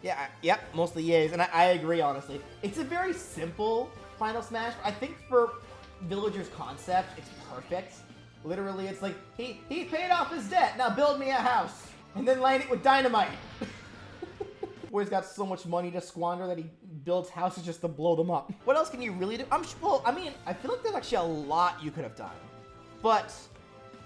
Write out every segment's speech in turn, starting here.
Yeah, yep, mostly yays, and I agree, honestly. It's a very simple Final Smash. I think for Villager's concept, it's perfect. Literally, it's like, he paid off his debt, now build me a house, and then line it with dynamite. Boy's got so much money to squander that he builds houses just to blow them up. What else can you really do? Well, I mean, I feel like there's actually a lot you could have done, but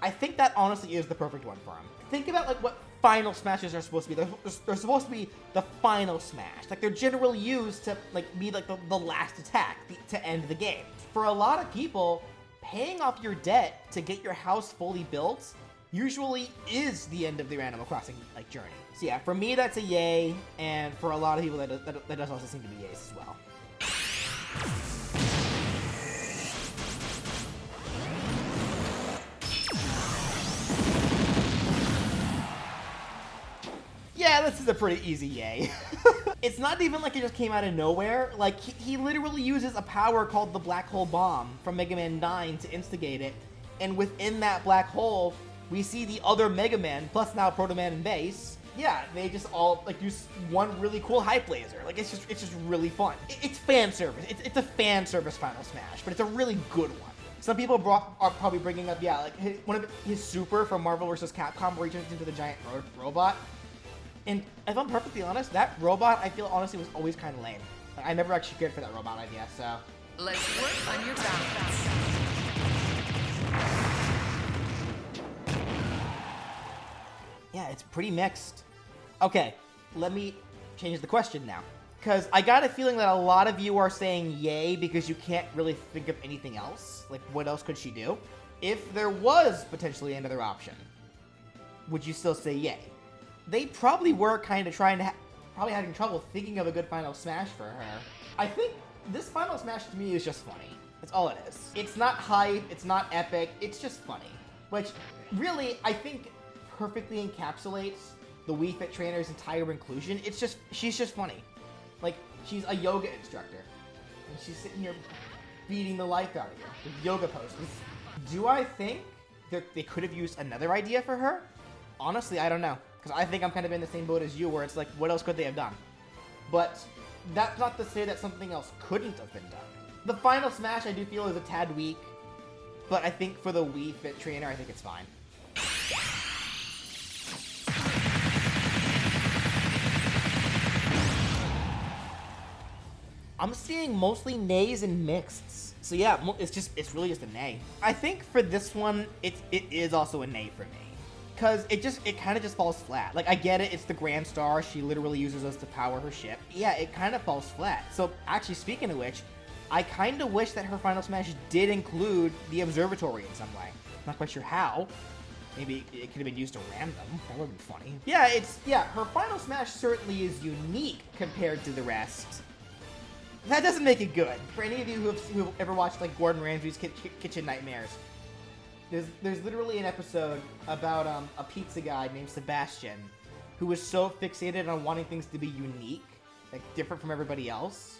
I think that honestly is the perfect one for him. Think about like what Final Smashes are supposed to be. They're supposed to be the final smash. Like they're generally used to like be like the last attack to end the game. For a lot of people, paying off your debt to get your house fully built usually is the end of their Animal Crossing like journey. So yeah, for me that's a yay, and for a lot of people that does also seem to be yays as well. Yeah, this is a pretty easy yay. It's not even like it just came out of nowhere. Like, he literally uses a power called the Black Hole Bomb from Mega Man 9 to instigate it. And within that black hole, we see the other Mega Man, plus now Proto Man and Bass. Yeah, they just all, like, use one really cool hype laser. Like, it's just really fun. It's fan service. It's a fan service Final Smash, but it's a really good one. Some people are probably bringing up, yeah, like, one of his super from Marvel vs. Capcom where he turns into the giant robot. And if I'm perfectly honest, that robot, I feel honestly, was always kind of lame. Like, I never actually cared for that robot idea, so. Let's work on your balance. Yeah, it's pretty mixed. Okay, let me change the question now. Because I got a feeling that a lot of you are saying yay because you can't really think of anything else. Like, what else could she do? If there was potentially another option, would you still say yay? They probably were kind of probably having trouble thinking of a good Final Smash for her. I think this Final Smash to me is just funny. That's all it is. It's not hype, it's not epic, it's just funny. Which, really, I think perfectly encapsulates the Wii Fit Trainer's entire inclusion. She's just funny. Like, she's a yoga instructor. And she's sitting here beating the life out of you with yoga poses. Do I think that they could have used another idea for her? Honestly, I don't know. Because I think I'm kind of in the same boat as you, where it's like, what else could they have done? But that's not to say that something else couldn't have been done. The Final Smash, I do feel, is a tad weak. But I think for the Wii Fit Trainer, I think it's fine. I'm seeing mostly nays and mixeds. So yeah, it's really just a nay. I think for this one, it is also a nay for me. Because it kind of just falls flat. Like, I get it, it's the Grand Star, she literally uses us to power her ship. Yeah, it kind of falls flat. So, actually, speaking of which, I kind of wish that her Final Smash did include the Observatory in some way. Not quite sure how. Maybe it could have been used to ram them. That would be funny. Yeah, her Final Smash certainly is unique compared to the rest. That doesn't make it good. For any of you who've ever watched, like, Gordon Ramsay's Kitchen Nightmares, There's literally an episode about a pizza guy named Sebastian who was so fixated on wanting things to be unique, like different from everybody else,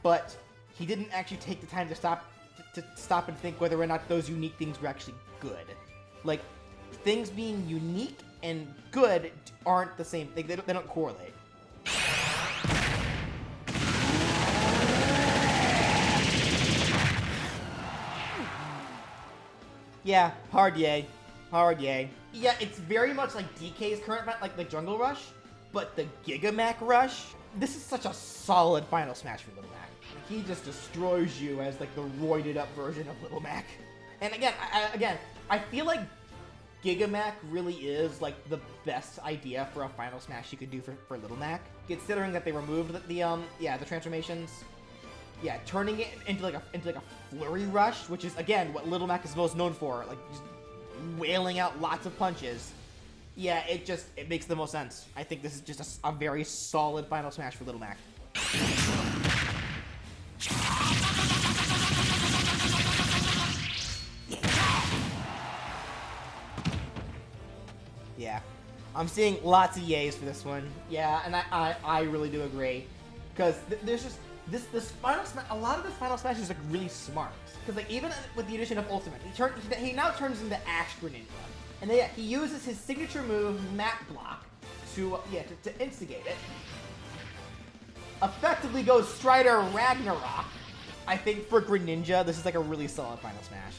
but he didn't actually take the time to stop and think whether or not those unique things were actually good. Like, things being unique and good aren't the same thing. They don't correlate. Yeah, hard yay. Hard yay. Yeah, it's very much like DK's current, like Jungle Rush, but the Gigamac Rush, this is such a solid Final Smash for Little Mac. He just destroys you as like the roided up version of Little Mac. And again, I feel like Gigamac really is like the best idea for a Final Smash you could do for Little Mac, considering that they removed the transformations. Yeah, turning it into like a flurry rush, which is again what Little Mac is most known for, like just wailing out lots of punches. Yeah, it makes the most sense. I think this is just a very solid Final Smash for Little Mac. Yeah, I'm seeing lots of yays for this one. Yeah, and I really do agree, because there's just this Final Smash. A lot of this Final Smash is like really smart, because like even with the addition of Ultimate, he now turns into Ash Greninja, and then, yeah, he uses his signature move Map Block to instigate it. effectively goes Strider Ragnarok. I think for Greninja, this is like a really solid Final Smash.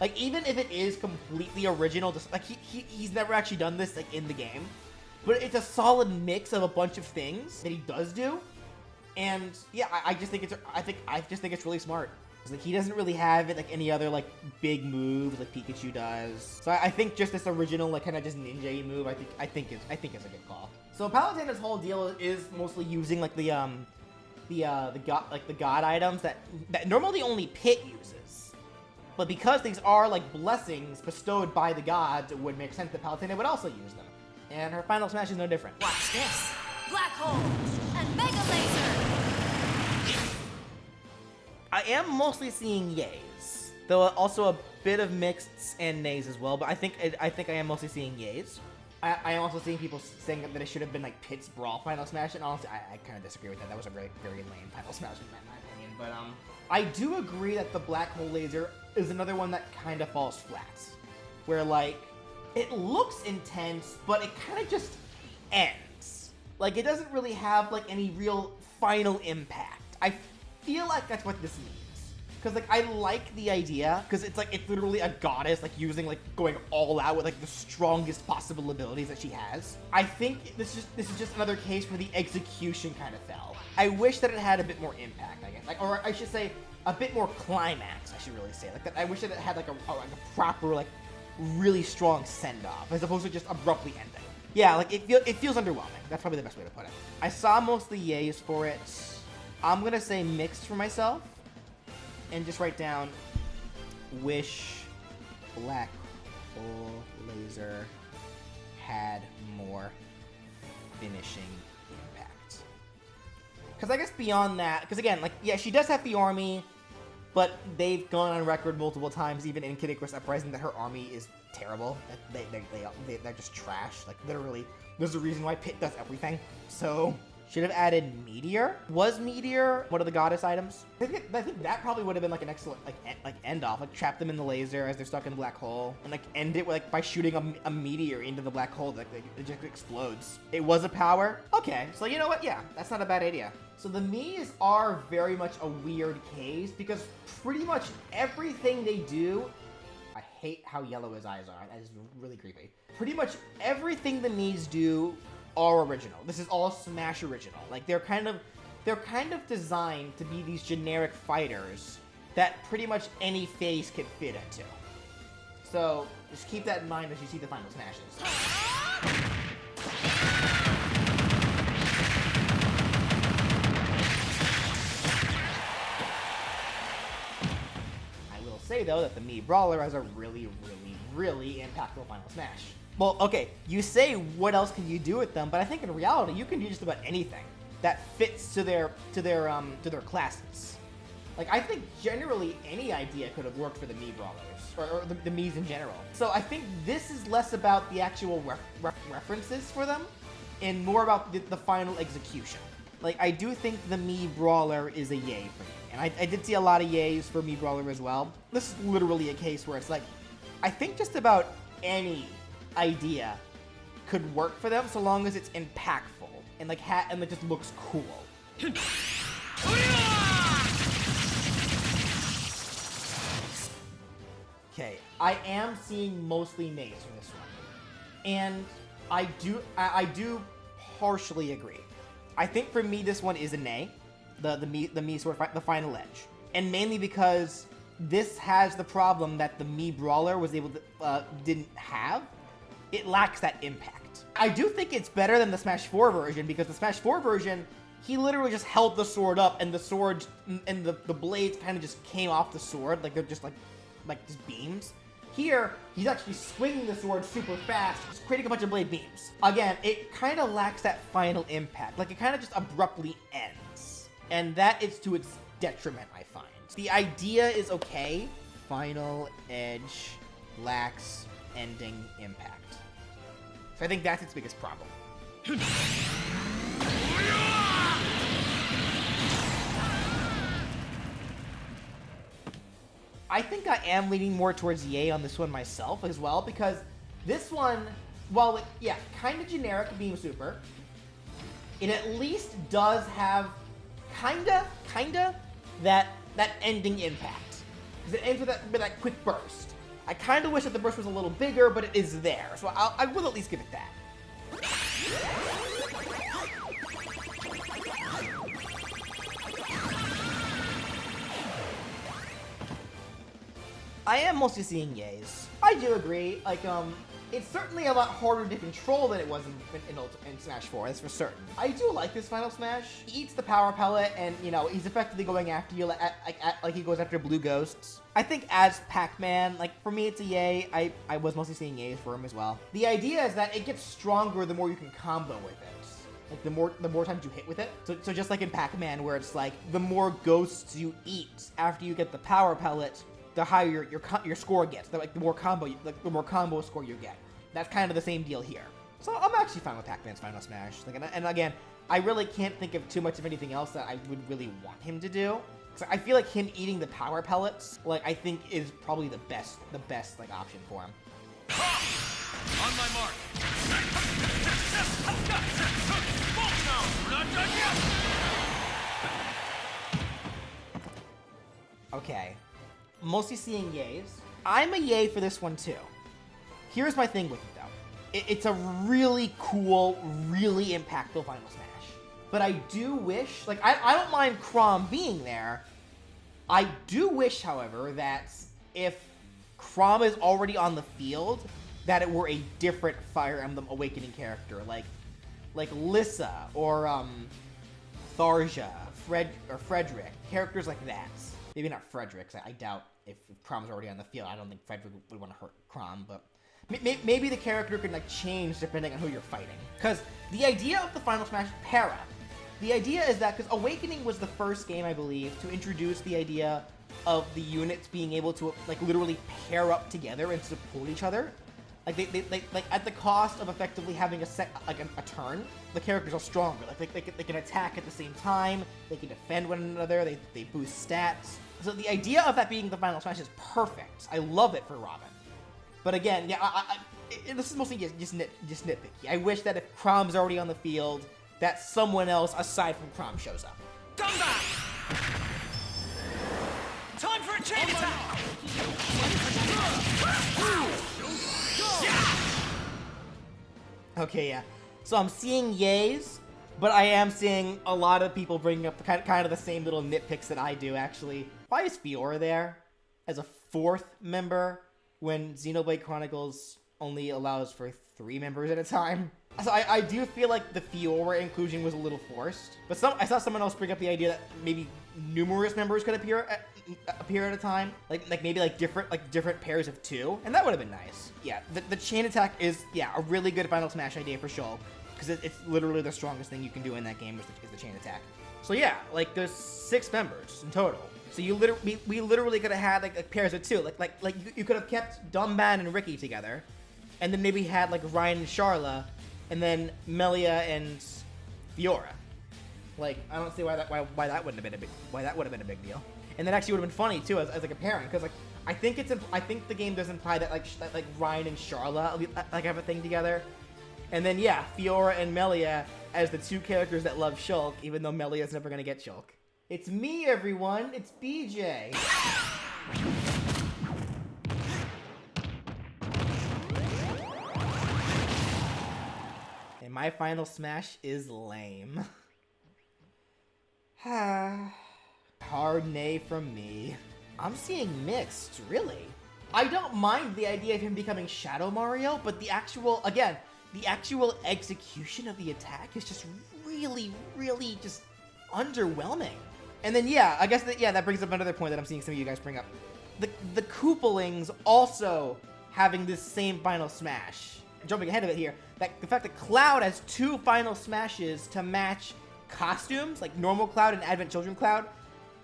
Like, even if it is completely original, just like he's never actually done this like in the game, but it's a solid mix of a bunch of things that he does do. And yeah, I just think it's really smart. Like, he doesn't really have it like any other like big moves like Pikachu does. So I think just this original like kind of just ninja move, I think is a good call. So Palutena's whole deal is mostly using like the god items that normally only Pit uses. But because these are like blessings bestowed by the gods, it would make sense that Palutena would also use them. And her final smash is no different. Watch this. Black hole and Mega Laser. I am mostly seeing yays, though also a bit of mixeds and nays as well. But I think I am mostly seeing yays. I am also seeing people saying that it should have been like Pit's Brawl Final Smash, and honestly, I kind of disagree with that. That was a very lame Final Smash in my opinion. But I do agree that the Black Hole Laser is another one that kind of falls flat, where like it looks intense, but it kind of just ends. Like, it doesn't really have like any real final impact. I feel like that's what this means. Because like I like the idea, because it's literally a goddess like going all out with like the strongest possible abilities that she has. I think this is just another case where the execution kind of fell. I wish that it had a bit more impact, I guess. Like, or I should say a bit more climax, I should really say. Like that, I wish that it had like a proper like really strong send off as opposed to just abruptly ending. Yeah, like it feels underwhelming. That's probably the best way to put it. I saw mostly yays for it. I'm gonna say mixed for myself, and just write down wish Black Hole Laser had more finishing impact. Because I guess beyond that, because again, like, yeah, she does have the army, but they've gone on record multiple times, even in Kid Icarus Uprising, that her army is terrible. They're just trash. Like, literally, there's a reason why Pit does everything. So should have added Meteor. Was Meteor one of the goddess items? I think that probably would have been like an excellent like end off. Like, trap them in the laser as they're stuck in the black hole, and like end it with, like, by shooting a meteor into the black hole that it just explodes. It was a power. Okay, so you know what? Yeah, that's not a bad idea. So the Miis are very much a weird case because pretty much everything they do. I hate how yellow his eyes are. That is really creepy. Pretty much everything the Miis do are original. This is all Smash original. Like, they're kind of designed to be these generic fighters that pretty much any face can fit into. So just keep that in mind as you see the final Smashes. I will say though that the Mii Brawler has a really impactful final Smash. Well, okay, you say what else can you do with them, but I think in reality you can do just about anything that fits to their classes. Like, I think generally any idea could have worked for the Mii Brawlers, or the Miis in general. So I think this is less about the actual references for them, and more about the final execution. Like, I do think the Mii Brawler is a yay for me, and I did see a lot of yays for Mii Brawler as well. This is literally a case where it's like, I think just about any idea could work for them so long as it's impactful and like and it just looks cool. Okay, I am seeing mostly nays for this one, and I do partially agree. I think for me this one is a nay, the Mii Swordfighter, the final edge, and mainly because this has the problem that the Mii Brawler was able to didn't have. It lacks that impact. I do think it's better than the Smash 4 version, because the Smash 4 version, he literally just held the sword up, and the sword and the blades kind of just came off the sword, like they're just like just beams. Here, he's actually swinging the sword super fast, just creating a bunch of blade beams. Again, it kind of lacks that final impact. Like, it kind of just abruptly ends, and that is to its detriment, I find. The idea is okay. Final edge lacks ending impact. So I think that's its biggest problem. I think I am leaning more towards yay on this one myself as well, because this one, while it, yeah, kind of generic beam super, it at least does have kinda that ending impact. Because it ends with that quick burst. I kinda wish that the burst was a little bigger, but it is there. So I will at least give it that. I am mostly seeing yays. I do agree. Like, it's certainly a lot harder to control than it was in Smash 4, that's for certain. I do like this Final Smash. He eats the power pellet, and, you know, he's effectively going after you like he goes after blue ghosts. I think as Pac-Man, like, for me, it's a yay. I was mostly seeing yays for him as well. The idea is that it gets stronger the more you can combo with it. Like, the more times you hit with it. So just like in Pac-Man, where it's like, the more ghosts you eat after you get the power pellet, the higher your score gets. The more combo score you get. That's kind of the same deal here. So I'm actually fine with Pac-Man's Final Smash. Like, and again, I really can't think of too much of anything else that I would really want him to do. So I feel like him eating the power pellets, like, I think is probably the best like option for him. On my mark. We're not done yet. Okay. Mostly seeing yays. I'm a yay for this one too. Here's my thing with it though. It's a really cool, really impactful Final Smash. But I do wish, like, I don't mind Chrom being there. I do wish, however, that if Chrom is already on the field, that it were a different Fire Emblem Awakening character, like Lissa or Tharja, Frederick, characters like that. Maybe not Frederick, I doubt if Chrom's already on the field. I don't think Frederick would want to hurt Chrom, but maybe the character can, like, change depending on who you're fighting. Because the idea of the Final Smash Para, the idea is that, because Awakening was the first game, I believe, to introduce the idea of the units being able to, like, literally pair up together and support each other. Like, they at the cost of effectively having a turn, the characters are stronger. Like, they can attack at the same time, they can defend one another, they boost stats. So the idea of that being the Final Smash is perfect. I love it for Robin. But again, yeah, this is mostly just nitpicky. I wish that if Chrom's already on the field, that someone else aside from Chrom shows up. Come back! Time for a chain attack! Okay, yeah. So I'm seeing yays, but I am seeing a lot of people bringing up kind of the same little nitpicks that I do, actually. Why is Fiora there as a 4th member when Xenoblade Chronicles only allows for 3 members at a time? So I do feel like the Fiora inclusion was a little forced. But I saw someone else bring up the idea that maybe numerous members could appear at a time, like maybe different pairs of 2, and that would have been nice. Yeah, the chain attack is a really good Final Smash idea for Shulk, because it's literally the strongest thing you can do in that game is the chain attack. So yeah, like, there's 6 members in total. So we literally could have had like pairs of 2, like you could have kept Dumban and Ricky together, and then maybe had like Ryan and Charla, and then Melia and Fiora. Like, I don't see why that wouldn't have been a big deal. And that actually would have been funny too as like a pairing, because like I think the game does imply that like Ryan and Charla like have a thing together, and then yeah, Fiora and Melia as the 2 characters that love Shulk, even though Melia's never gonna get Shulk. It's me, everyone. It's BJ. And my Final Smash is lame. Hard nay from me. I'm seeing mixed, really. I don't mind the idea of him becoming Shadow Mario, but the actual execution of the attack is just really, really just underwhelming. And then yeah, I guess that brings up another point that I'm seeing some of you guys bring up. The Koopalings also having this same Final Smash. Jumping ahead of it here, the fact that Cloud has 2 Final Smashes to match costumes, like normal Cloud and Advent Children Cloud.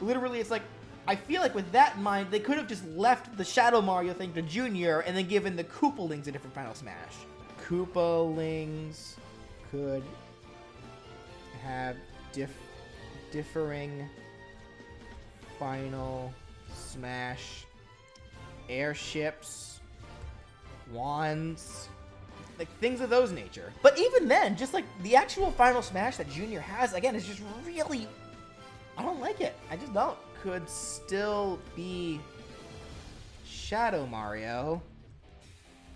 Literally, it's like, I feel like with that in mind, they could have just left the Shadow Mario thing to Junior and then given the Koopalings a different Final Smash. Koopalings could have differing Final Smash airships, wands, like things of those nature. But even then, just like the actual Final Smash that Junior has, again, is just really, I don't like it. I just don't. Could still be Shadow Mario,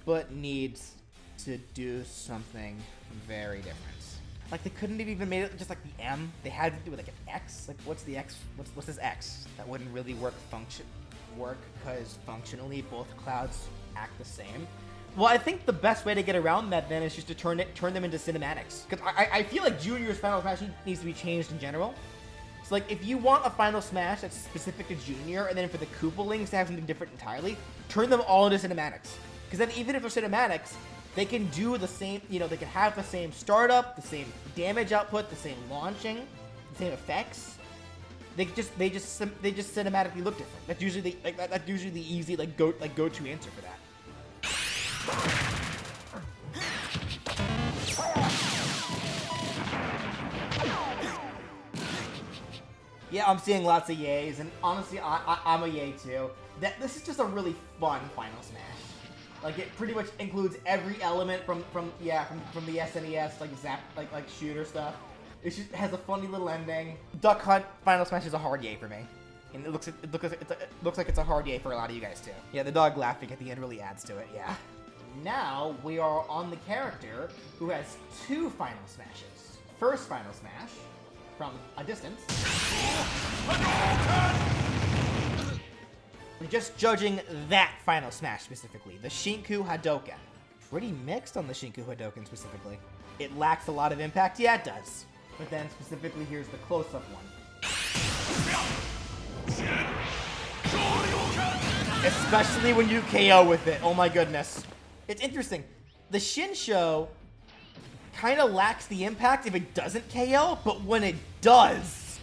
but needs to do something very different. Like, they couldn't have even made it just like the M. They had to do it like an X. Like, what's the X? What's this X? That wouldn't really work because functionally both clouds act the same. Well, I think the best way to get around that then is just to turn them into cinematics. Because I feel like Junior's Final Smash needs to be changed in general. So, like, if you want a Final Smash that's specific to Junior, and then for the Koopalings to have something different entirely, turn them all into cinematics. Because then even if they're cinematics, they can do the same, you know, they can have the same startup, the same damage output, the same launching, the same effects. They just cinematically look different. That's usually that's usually the easy go-to answer for that. Yeah, I'm seeing lots of yays, and honestly, I'm a yay too. This is just a really fun Final Smash. Like, it pretty much includes every element from the SNES, like zap, like shooter stuff. It just has a funny little ending. Duck Hunt Final Smash is a hard yay for me, and it looks like it's a hard yay for a lot of you guys too. Yeah, the dog laughing at the end really adds to it. Yeah. Now we are on the character who has 2 Final Smashes. First Final Smash from a distance. We're just judging that Final Smash specifically, the Shinku Hadoken. Pretty mixed on the Shinku Hadoken specifically. It lacks a lot of impact, yeah it does. But then specifically here's the close-up one. Especially when you KO with it, oh my goodness. It's interesting, the Shinsho kind of lacks the impact if it doesn't KO, but when it does,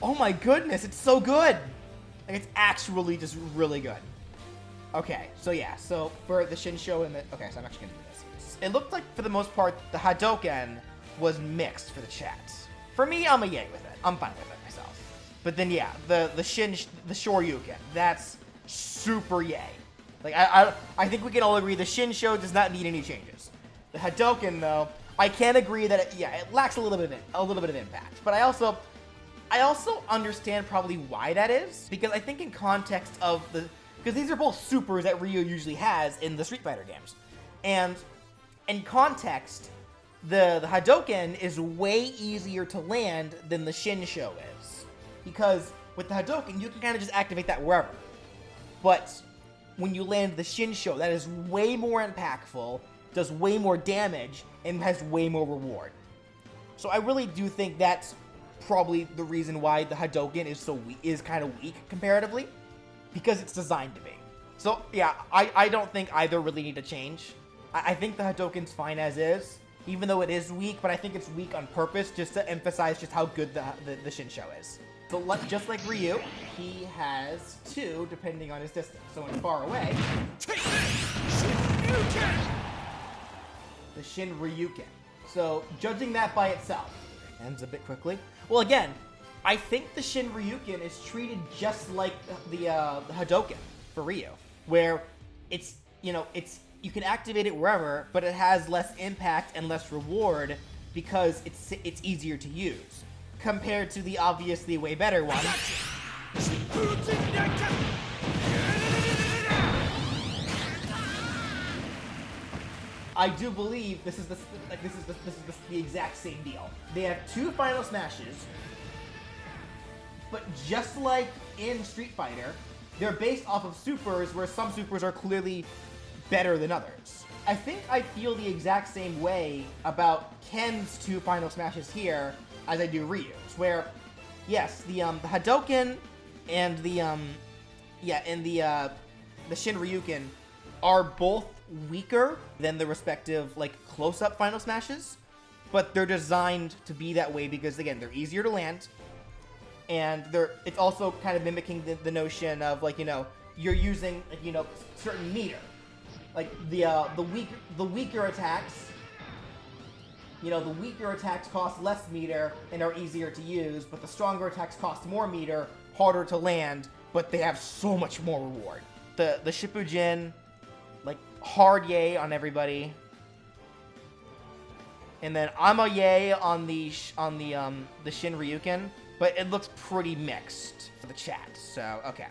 oh my goodness, it's so good! Like, it's actually just really good. Okay, so yeah, so for the Shinsho and the... Okay, so I'm actually gonna do this. It looked like, for the most part, the Hadoken was mixed for the chat. For me, I'm a yay with it. I'm fine with it myself. But then, yeah, the Shoryuken, that's super yay. Like, I think we can all agree the Shinsho does not need any changes. The Hadoken, though, I can agree that, it lacks a little bit of impact. But I also understand probably why that is, because I think in context of because these are both supers that Ryu usually has in the Street Fighter games. And in context, the Hadoken is way easier to land than the Shinsho is. Because with the Hadoken, you can kind of just activate that wherever. But when you land the Shinsho, that is way more impactful, does way more damage, and has way more reward. So I really do think that's probably the reason why the Hadoken is kind of weak comparatively, because it's designed to be. So yeah, I don't think either really need to change. I think the Hadoken's fine as is, even though it is weak, but I think it's weak on purpose just to emphasize just how good the Shinsho is. So just like Ryu, he has 2 depending on his distance. So when far away, the Shinryuken. So judging that by itself, ends a bit quickly. Well, again, I think the Shinryuken is treated just like the Hadoken for Ryu, where it's, you can activate it wherever, but it has less impact and less reward because it's easier to use, compared to the obviously way better one. I do believe this is the exact same deal. They have 2 Final Smashes, but just like in Street Fighter, they're based off of supers, where some supers are clearly better than others. I think I feel the exact same way about Ken's 2 Final Smashes here as I do Ryu's, where, yes, the Hadoken and the Shinryuken are both weaker than the respective, like, close-up Final Smashes, but they're designed to be that way because, again, they're easier to land, and it's also kind of mimicking the notion of, like, you're using, like, certain meter. Like, the weaker attacks, the weaker attacks cost less meter and are easier to use, but the stronger attacks cost more meter, harder to land, but they have so much more reward. The Shippujin, like, hard yay on everybody. And then I'm a yay on the Shin Ryuken, but it looks pretty mixed for the chat. So okay.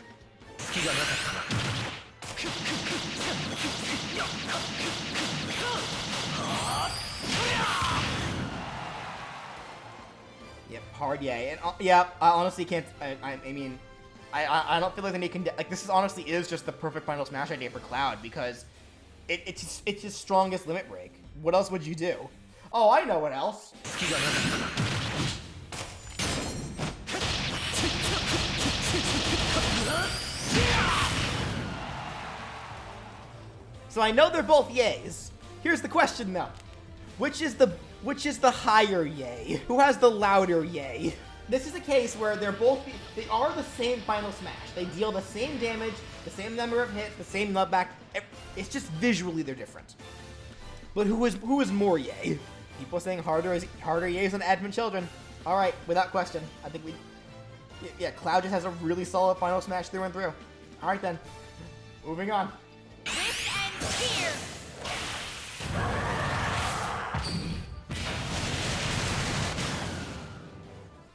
Yep, hard yay. And yeah, I honestly can't. I mean, I don't feel like they can like this. Is honestly is just the perfect Final Smash idea for Cloud because it's his strongest limit break. What else would you do? Oh, I know what else. So I know they're both yays. Here's the question though. Which is the higher yay? Who has the louder yay? This is a case where they are the same Final Smash. They deal the same damage, the same number of hits, the same nutback. It's just visually they're different. But who is more yay? People saying harder yays than Advent Children. All right, without question. I think yeah, Cloud just has a really solid Final Smash through and through. All right then, moving on. This ends here.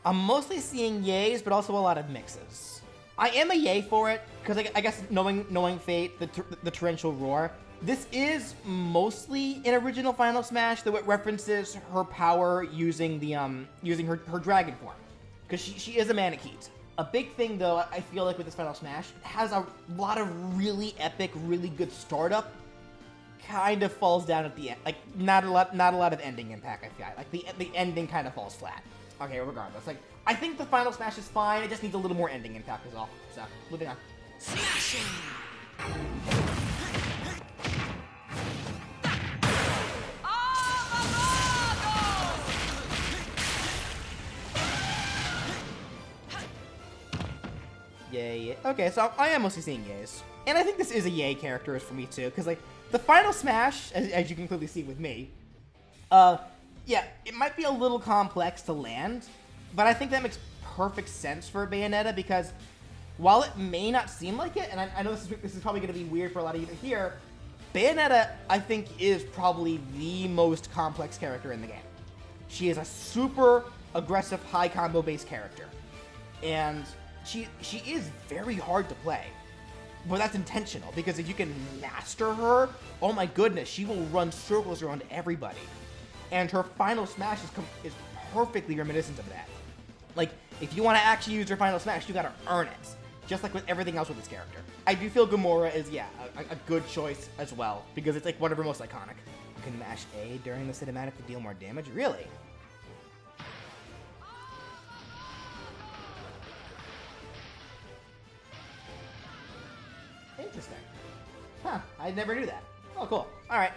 I'm mostly seeing yays, but also a lot of mixes. I am a yay for it because I guess knowing Fate, the torrential roar. This is mostly an original Final Smash that references her power using her dragon form, because she is a Manakete. A big thing though, I feel like with this Final Smash, it has a lot of really epic, really good startup. Kind of falls down at the end, like not a lot of ending impact. I feel like the ending kind of falls flat. Okay, regardless, like I think the Final Smash is fine. It just needs a little more ending impact is all. So moving on. Smashing. Yay. Okay, so I am mostly seeing yays. And I think this is a yay character for me too, because like the Final Smash, as you can clearly see with me, yeah, it might be a little complex to land, but I think that makes perfect sense for Bayonetta because while it may not seem like it, and I know this is probably going to be weird for a lot of you to hear, Bayonetta, I think, is probably the most complex character in the game. She is a super aggressive, high combo-based character, and she is very hard to play. But that's intentional, because if you can master her, oh my goodness, she will run circles around everybody. And her Final Smash is perfectly reminiscent of that. Like, if you want to actually use her Final Smash, you gotta earn it. Just like with everything else with this character. I do feel Gamora is, yeah, a good choice as well, because it's like one of her most iconic. You can mash A during the cinematic to deal more damage? Really? Interesting. Huh, I never knew that. Oh, cool. Alright.